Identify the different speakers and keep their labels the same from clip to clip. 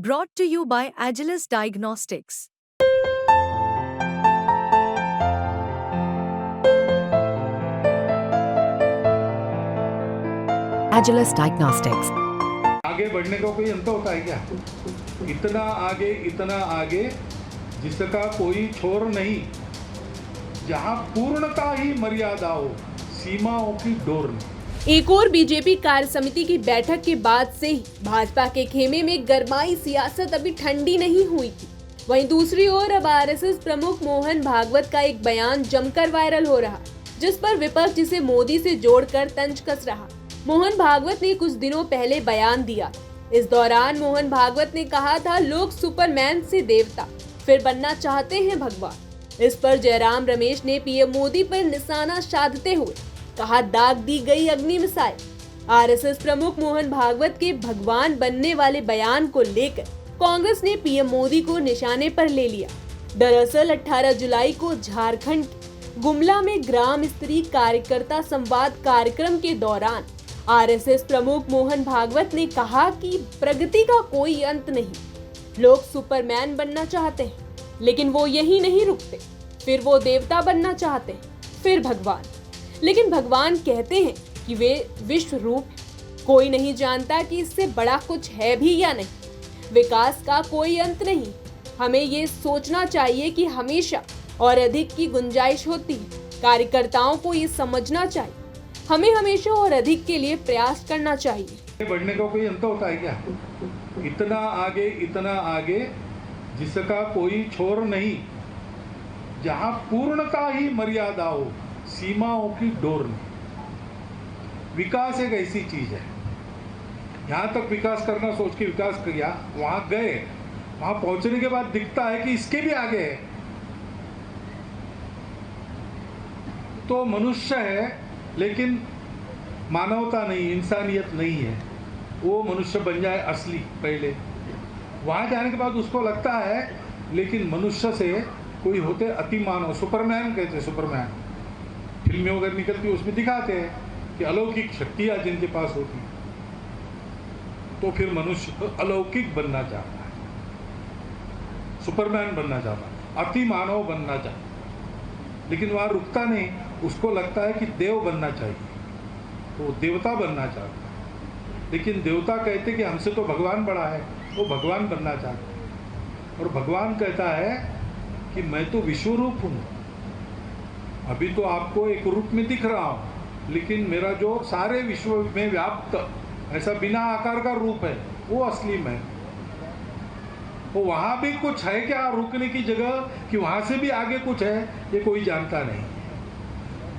Speaker 1: Brought to you by Agilus Diagnostics. Agilus Diagnostics.
Speaker 2: आगे बढ़ने का कोई अंत होता है क्या? इतना आगे जिसका कोई छोर नहीं, जहां पूर्णता ही मर्यादा हो, सीमाओं की डोर नहीं।
Speaker 3: एक और बीजेपी कार्य समिति की बैठक के बाद से ही भाजपा के खेमे में गरमाई सियासत अभी ठंडी नहीं हुई थी। वहीं दूसरी ओर अब आरएसएस प्रमुख मोहन भागवत का एक बयान जमकर वायरल हो रहा, जिस पर विपक्ष जिसे मोदी से जोड़कर तंज कस रहा। मोहन भागवत ने कुछ दिनों पहले बयान दिया। इस दौरान मोहन भागवत ने कहा था, लोग सुपरमैन से देवता फिर बनना चाहते हैं भगवान। इस पर जयराम रमेश ने पीएम मोदी पर निशाना साधते हुए कहा, दाग दी गई अग्नि मिसाइल। आरएसएस प्रमुख मोहन भागवत के भगवान बनने वाले बयान को लेकर कांग्रेस ने पीएम मोदी को निशाने पर ले लिया। दरअसल 18 जुलाई को झारखंड के गुमला में ग्राम स्तरीय कार्यकर्ता संवाद कार्यक्रम के दौरान आरएसएस प्रमुख मोहन भागवत ने कहा कि प्रगति का कोई अंत नहीं। लोग सुपरमैन बनना चाहते हैं, लेकिन वो यही नहीं रुकते। फिर वो देवता बनना चाहते हैं, फिर भगवान। लेकिन भगवान कहते हैं कि वे विश्व रूप हैं। कोई नहीं जानता कि इससे बड़ा कुछ है भी या नहीं। विकास का कोई अंत नहीं। हमें ये सोचना चाहिए कि हमेशा और अधिक की गुंजाइश होती है। कार्यकर्ताओं को ये समझना चाहिए, हमें हमेशा और अधिक के लिए प्रयास करना चाहिए।
Speaker 2: बढ़ने का कोई अंत होता है क्या? इतना आगे जिसका कोई छोर नहीं, जहां पूर्णता ही मर्यादा हो, सीमाओं की डोर नहीं। विकास एक ऐसी चीज है, यहां तक विकास करना सोच के विकास किया, वहां गए, वहां पहुंचने के बाद दिखता है कि इसके भी आगे है। तो मनुष्य है, लेकिन मानवता नहीं, इंसानियत नहीं है। वो मनुष्य बन जाए असली पहले, वहां जाने के बाद उसको लगता है लेकिन मनुष्य से कोई होते अति मानव, सुपरमैन कहते, सुपरमैन फिल्में वगैरह निकलती है, उसमें दिखाते हैं कि अलौकिक शक्तियां जिनके पास होती, तो फिर मनुष्य अलौकिक बनना चाहता है, सुपरमैन बनना चाहता है, अति मानव बनना चाहता है। लेकिन वहां रुकता नहीं, उसको लगता है कि देव बनना चाहिए, तो देवता बनना चाहता है। लेकिन देवता कहते कि हमसे तो भगवान बड़ा है, वो भगवान बनना चाहता है। और भगवान कहता है कि मैं तो विश्व रूप हूँ, अभी तो आपको एक रूप में दिख रहा हूँ, लेकिन मेरा जो सारे विश्व में व्याप्त ऐसा बिना आकार का रूप है, वो असली मैं। तो वहां भी कुछ है क्या रुकने की जगह, कि वहां से भी आगे कुछ है, ये कोई जानता नहीं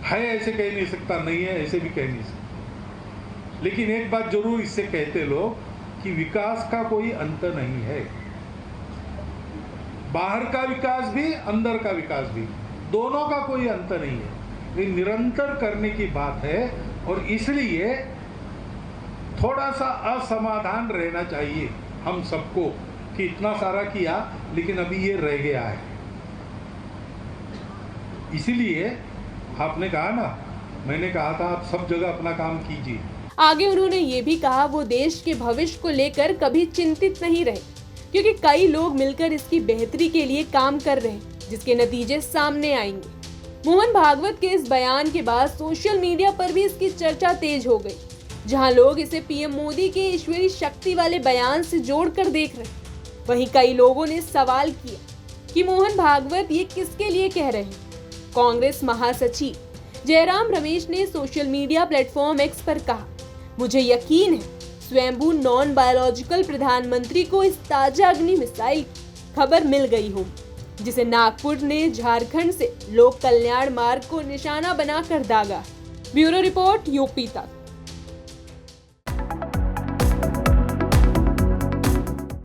Speaker 2: है। ऐसे कह नहीं सकता, नहीं है ऐसे भी कह नहीं सकता। लेकिन एक बात जरूर इससे कहते लोग कि विकास का कोई अंत नहीं है। बाहर का विकास भी, अंदर का विकास भी, दोनों का कोई अंत नहीं है। ये निरंतर करने की बात है, और इसलिए थोड़ा सा असमाधान रहना चाहिए हम सबको कि इतना सारा किया लेकिन अभी ये रह गया है। इसीलिए आपने कहा ना, मैंने कहा था आप सब जगह अपना काम कीजिए।
Speaker 3: आगे उन्होंने ये भी कहा, वो देश के भविष्य को लेकर कभी चिंतित नहीं रहे, क्योंकि कई लोग मिलकर इसकी बेहतरी के लिए काम कर रहे हैं, जिसके नतीजे सामने आएंगे। मोहन भागवत के इस बयान के बाद सोशल मीडिया पर भी इसकी चर्चा तेज हो गई, जहां लोग इसे पीएम मोदी के ईश्वरीय शक्ति वाले बयान से जोड़कर देख रहे हैं। वहीं कई लोगों ने सवाल किया कि मोहन भागवत ये किसके लिए कह रहे हैं। कांग्रेस महासचिव जयराम रमेश ने सोशल मीडिया प्लेटफॉर्म एक्स पर कहा, मुझे यकीन है स्वयंभू नॉन बायोलॉजिकल प्रधानमंत्री को इस ताजा अग्नि मिसाइल की खबर मिल गई होगी, जिसे नागपुर ने झारखंड से लोक कल्याण मार्ग को निशाना बनाकर दागा। ब्यूरो रिपोर्ट, यूपी तक।